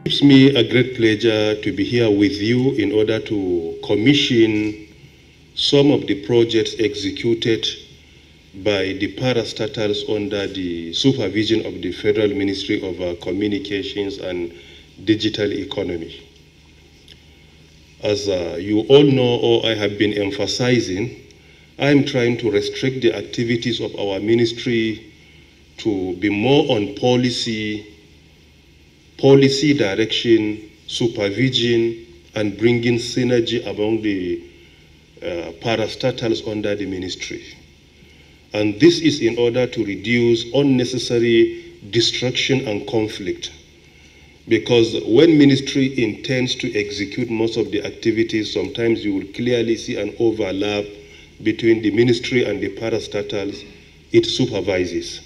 It gives me a great pleasure to be here with you in order to commission some of the projects executed by the parastatals under the supervision of the Federal Ministry of Communications and Digital Economy. As you all know, or I have been emphasizing, I am trying to restrict the activities of our ministry to be more on policy direction, supervision, and bringing synergy among the parastatals under the ministry. And this is in order to reduce unnecessary distraction and conflict. Because when ministry intends to execute most of the activities, sometimes you will clearly see an overlap between the ministry and the parastatals it supervises.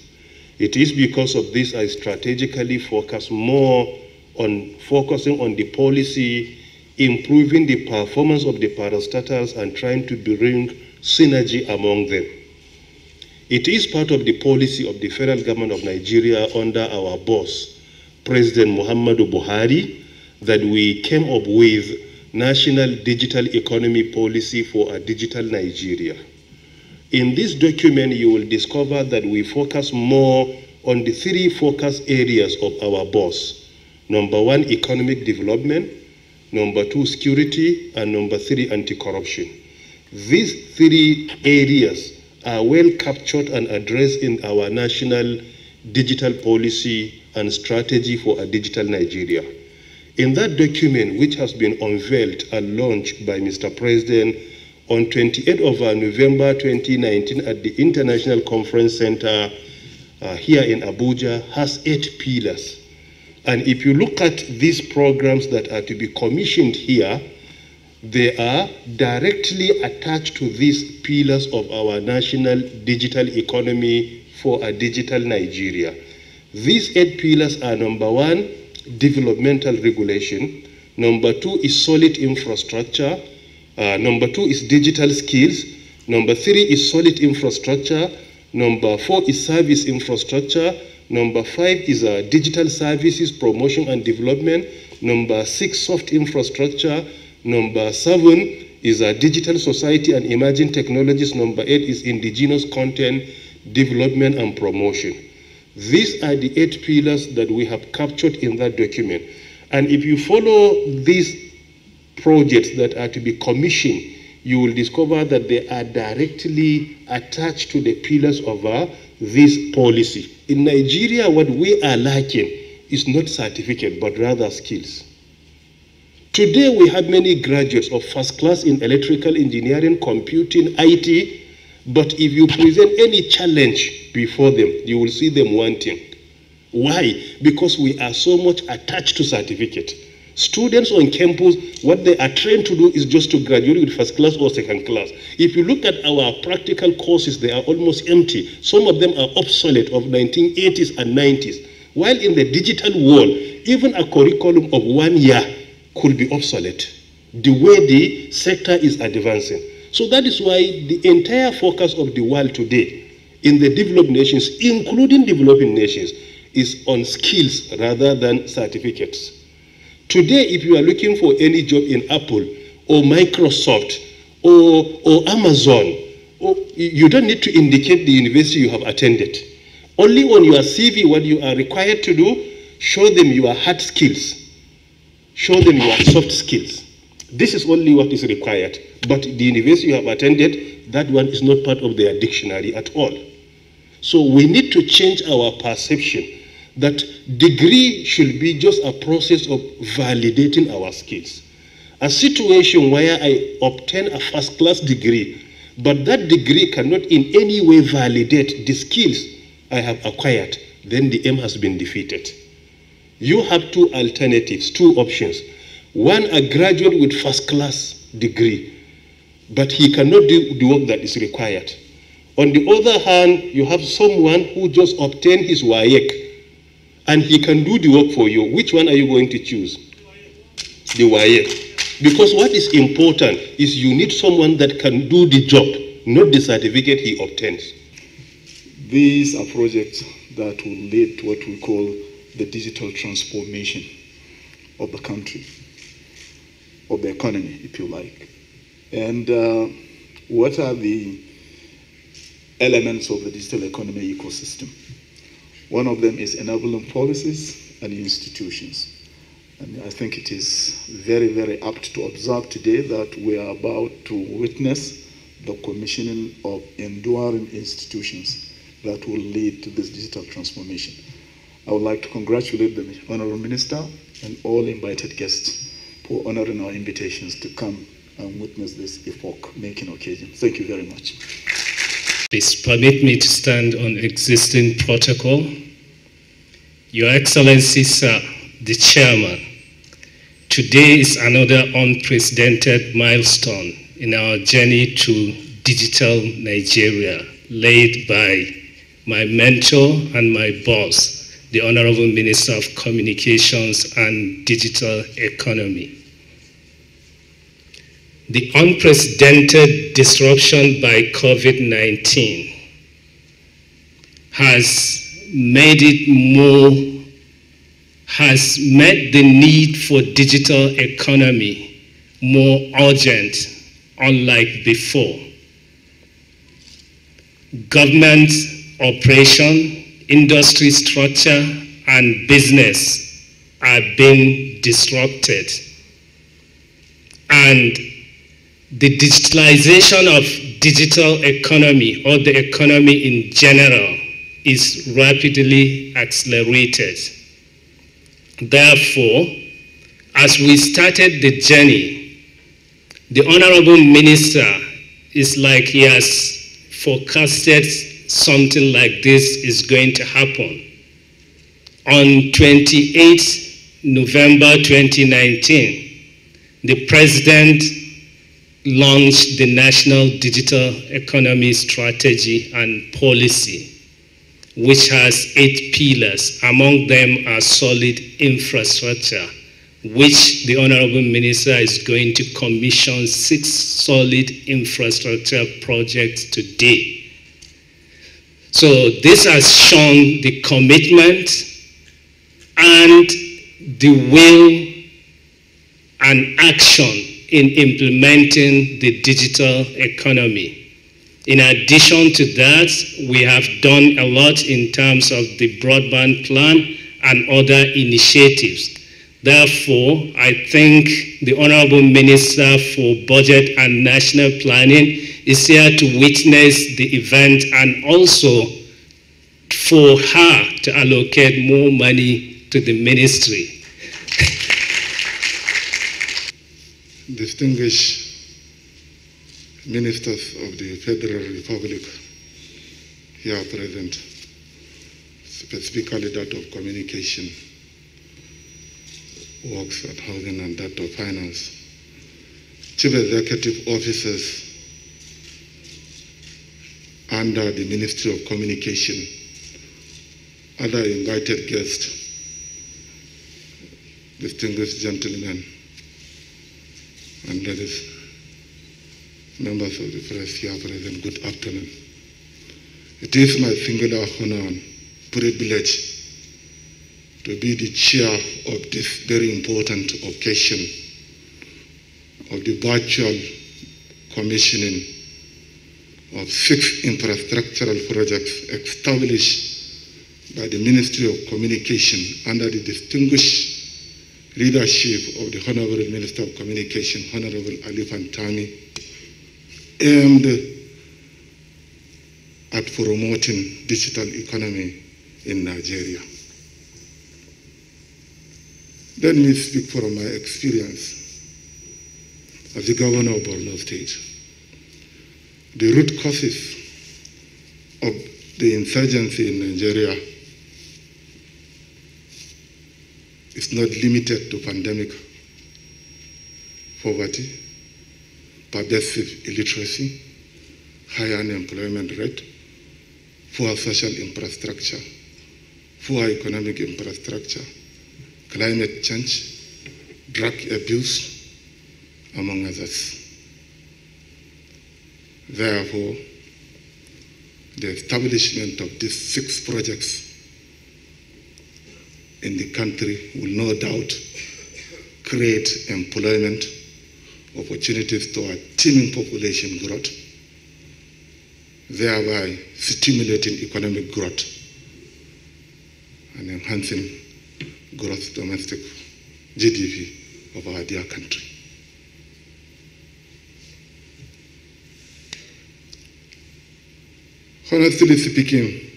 It is because of this I strategically focus more on focusing on the policy, improving the performance of the parastatals, and trying to bring synergy among them. It is part of the policy of the federal government of Nigeria under our boss, President Muhammadu Buhari, that we came up with National Digital Economy Policy for a Digital Nigeria. In this document, you will discover that we focus more on the three focus areas of our boss. Number one, economic development. Number two, security. And number three, anti-corruption. These three areas are well captured and addressed in our national digital policy and strategy for a digital Nigeria. In that document, which has been unveiled and launched by Mr. President on 28th of November 2019 at the International Conference Center here in Abuja, has 8 pillars. And if you look at these programs that are to be commissioned here, they are directly attached to these pillars of our national digital economy for a digital Nigeria. These 8 pillars are: number one, developmental regulation. Number two is solid infrastructure. Number two is digital skills. Number three is solid infrastructure. Number four is service infrastructure. Number five is digital services promotion and development. Number six, soft infrastructure. Number seven is digital society and emerging technologies. Number eight is indigenous content development and promotion. These are the 8 pillars that we have captured in that document. And if you follow these projects that are to be commissioned, you will discover that they are directly attached to the pillars of this policy. In Nigeria, what we are lacking is not certificate, but rather skills. Today, we have many graduates of first class in electrical engineering, computing, IT, but if you present any challenge before them, you will see them wanting. Why? Because we are so much attached to certificate. Students on campus, what they are trained to do is just to graduate with first class or second class. If you look at our practical courses, they are almost empty. Some of them are obsolete of 1980s and 90s. While in the digital world, even a curriculum of 1 year could be obsolete, the way the sector is advancing. So that is why the entire focus of the world today in the developed nations, including developing nations, is on skills rather than certificates. Today, if you are looking for any job in Apple or Microsoft or Amazon, you don't need to indicate the university you have attended. Only on your CV, what you are required to do, show them your hard skills. Show them your soft skills. This is only what is required. But the university you have attended, that one is not part of their dictionary at all. So we need to change our perception that degree should be just a process of validating our skills. A situation where I obtain a first-class degree, but that degree cannot in any way validate the skills I have acquired, then the aim has been defeated. You have 2 alternatives, 2 options. One, a graduate with first-class degree, but he cannot do the work that is required. On the other hand, you have someone who just obtained his WAEC, and he can do the work for you. Which one are you going to choose? The WAEC. Because what is important is you need someone that can do the job, not the certificate he obtains. These are projects that will lead to what we call the digital transformation of the country, of the economy, if you like. And what are the elements of the digital economy ecosystem? One of them is enabling policies and institutions. And I think it is very, very apt to observe today that we are about to witness the commissioning of enduring institutions that will lead to this digital transformation. I would like to congratulate the Honorable Minister and all invited guests for honoring our invitations to come and witness this epoch-making occasion. Thank you very much. Please permit me to stand on existing protocol. Your Excellency, sir, the Chairman, today is another unprecedented milestone in our journey to digital Nigeria, led by my mentor and my boss, the Honorable Minister of Communications and Digital Economy. The unprecedented disruption by COVID-19 has made the need for digital economy more urgent, unlike before. Government operation, industry structure, and business are being disrupted. And the digitalization of digital economy, or the economy in general, is rapidly accelerated. Therefore, as we started the journey, the Honorable Minister is like he has forecasted something like this is going to happen. On 28 November 2019, the President launched the National Digital Economy Strategy and Policy, which has 8 pillars. Among them are solid infrastructure, which the Honorable Minister is going to commission 6 solid infrastructure projects today. So this has shown the commitment and the will and action in implementing the digital economy. In addition to that, we have done a lot in terms of the broadband plan and other initiatives. Therefore, I think the Honorable Minister for Budget and National Planning is here to witness the event and also for her to allocate more money to the ministry. Distinguished ministers of the Federal Republic here present, specifically that of communication, works and housing, and that of finance, chief executive officers under the Ministry of Communication, other invited guests, distinguished gentlemen and ladies, members of the press here present, good afternoon. It is my singular honor and privilege to be the chair of this very important occasion of the virtual commissioning of 6 infrastructural projects established by the Ministry of Communication under the distinguished leadership of the Honorable Minister of Communication, Honorable Ali Pantami, aimed at promoting digital economy in Nigeria. Let me speak from my experience as the governor of Borno State. The root causes of the insurgency in Nigeria is not limited to pandemic, poverty, pervasive illiteracy, high unemployment rate, poor social infrastructure, poor economic infrastructure, climate change, drug abuse, among others. Therefore, the establishment of these 6 projects in the country will no doubt create employment opportunities to our teeming population growth, thereby stimulating economic growth and enhancing gross domestic GDP of our dear country. Honestly speaking,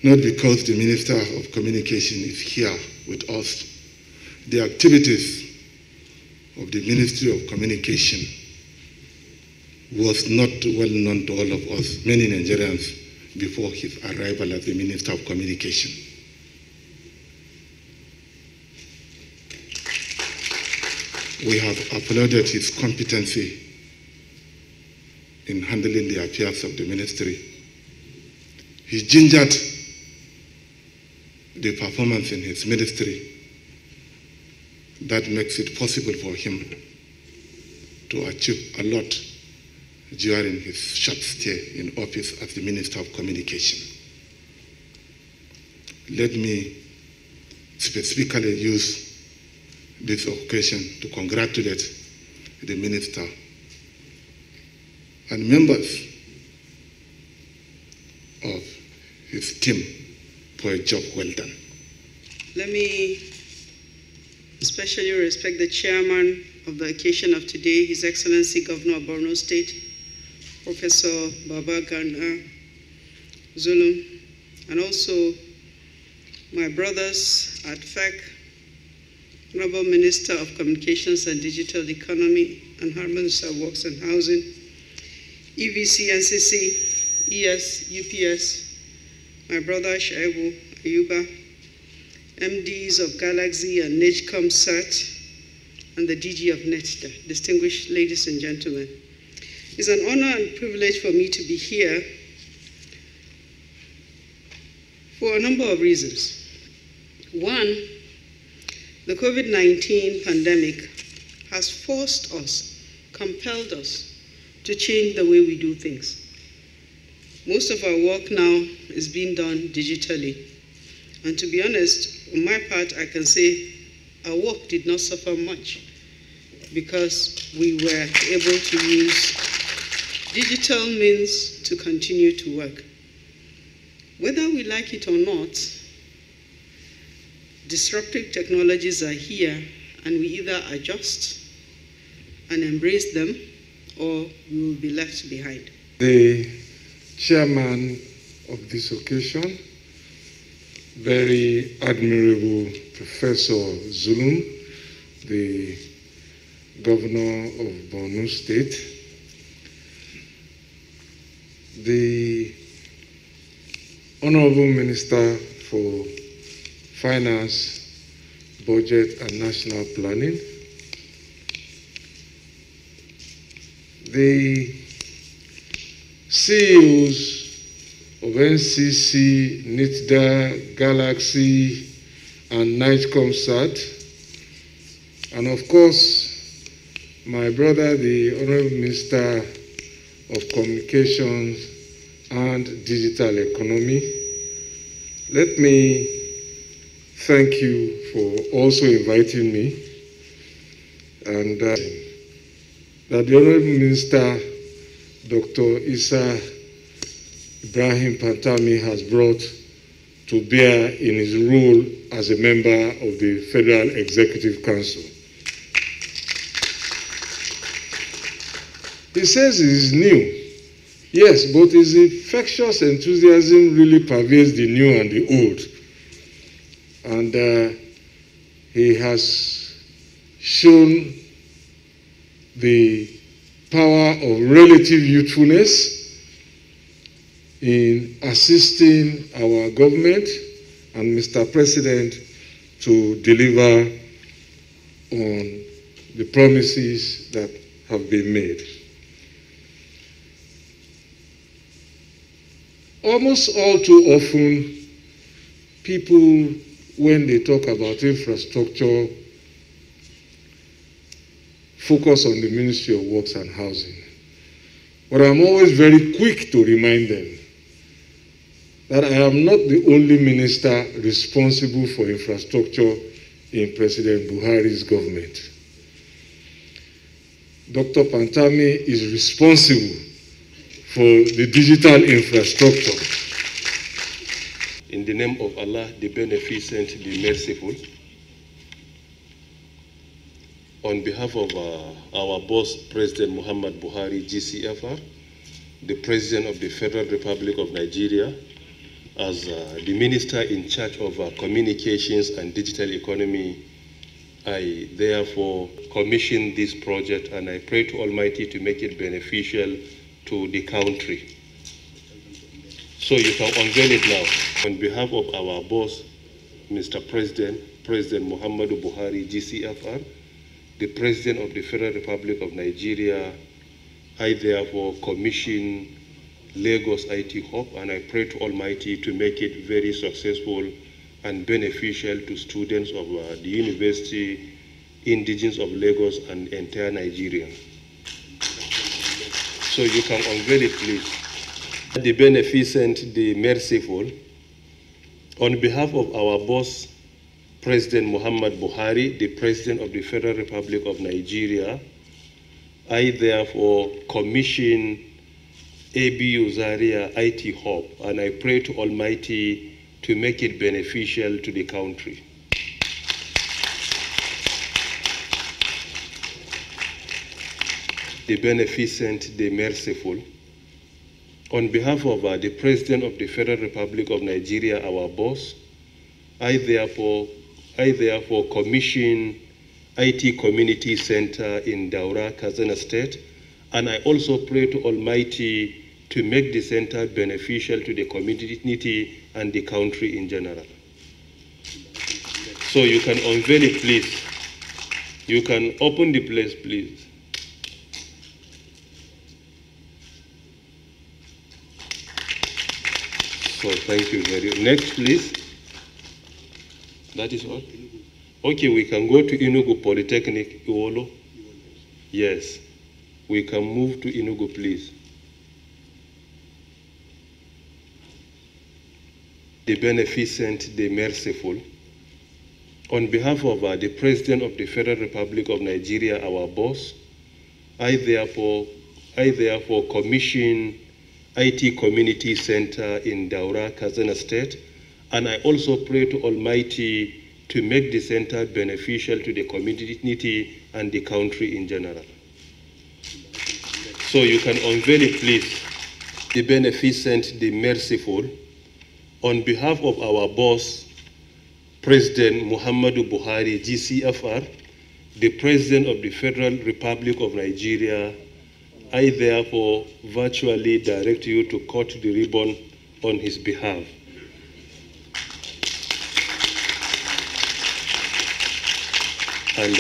not because the Minister of Communication is here with us, the activities of the Ministry of Communication was not well known to all of us, many Nigerians, before his arrival as the Minister of Communication. We have applauded his competency in handling the affairs of the ministry. He gingered the performance in his ministry that makes it possible for him to achieve a lot during his short stay in office as the Minister of Communication. Let me specifically use this occasion to congratulate the Minister and members of his team for a job well done. Let me especially respect the chairman of the occasion of today, His Excellency Governor of Borno State, Professor Babagana Zulum, and also my brothers at FEC, Honorable Minister of Communications and Digital Economy and Minister of Works and Housing, EVC, NCC, ES, UPS, my brother Shaibu Ayuba, MDs of Galaxy and NITDA CERT, and the DG of NITDA, distinguished ladies and gentlemen. It's an honor and privilege for me to be here for a number of reasons. One, the COVID-19 pandemic has forced us, compelled us to change the way we do things. Most of our work now is being done digitally. And to be honest, on my part, I can say our work did not suffer much because we were able to use digital means to continue to work. Whether we like it or not, disruptive technologies are here, and we either adjust and embrace them, or we will be left behind. The chairman of this occasion, very admirable Professor Zulum, the governor of Borno State, the Honorable Minister for Finance, Budget and National Planning, the CEOs of NCC, NITDA, Galaxy, and CERT, and of course, my brother, the Honorable Minister of Communications and Digital Economy. Let me thank you for also inviting me, and that the Honorable Minister, Dr. Ibrahim Pantami, has brought to bear in his role as a member of the Federal Executive Council. He says it is new. Yes, but his infectious enthusiasm really pervades the new and the old. And he has shown the power of relative youthfulness in assisting our government and Mr. President to deliver on the promises that have been made. Almost all too often, people, when they talk about infrastructure, focus on the Ministry of Works and Housing. But I'm always very quick to remind them that I am not the only minister responsible for infrastructure in President Buhari's government. Dr. Pantami is responsible for the digital infrastructure. In the name of Allah, the Beneficent, the Merciful, on behalf of our boss, President Muhammad Buhari, GCFR, the President of the Federal Republic of Nigeria, as the Minister in charge of communications and digital economy, I therefore commission this project, and I pray to Almighty to make it beneficial to the country. So you can unveil it now. On behalf of our boss, Mr. President, President Muhammadu Buhari, GCFR, the President of the Federal Republic of Nigeria, I therefore commission Lagos IT Hub, and I pray to Almighty to make it very successful and beneficial to students of the University, indigenes of Lagos, and entire Nigeria. So you can unveil it, please. The Beneficent, the Merciful, on behalf of our boss, President Muhammad Buhari, the President of the Federal Republic of Nigeria, I therefore commission ABU Zaria IT Hub, and I pray to Almighty to make it beneficial to the country. The Beneficent, the Merciful, on behalf of the President of the Federal Republic of Nigeria, our boss, I therefore commission IT Community Centre in Daura, Katsina State, and I also pray to Almighty to make the center beneficial to the community and the country in general. So you can unveil it, please. You can open the place, please. So thank you very much. Next, please. That is all. Okay, we can go to Enugu Polytechnic, Iwollo. Yes, we can move to Enugu, please. The Beneficent, the Merciful, on behalf of the President of the Federal Republic of Nigeria, our boss, I therefore commission IT Community Centre in Daura, Katsina State, and I also pray to Almighty to make the center beneficial to the community and the country in general. So you can unveil it, please. The Beneficent, the Merciful, on behalf of our boss, President Muhammadu Buhari, GCFR, the President of the Federal Republic of Nigeria, I therefore virtually direct you to cut the ribbon on his behalf. And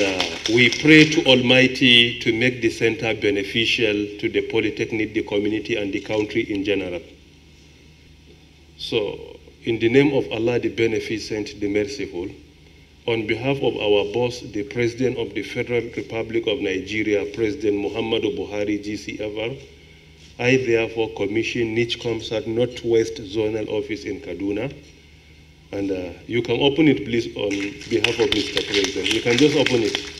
we pray to Almighty to make the center beneficial to the Polytechnic, the community, and the country in general. So, in the name of Allah, the Beneficent, the Merciful, on behalf of our boss, the President of the Federal Republic of Nigeria, President Muhammadu Buhari, GCFR, I therefore commission NICHCOMSAT Northwest Zonal Office in Kaduna. And you can open it, please, on behalf of Mr. President. You can just open it.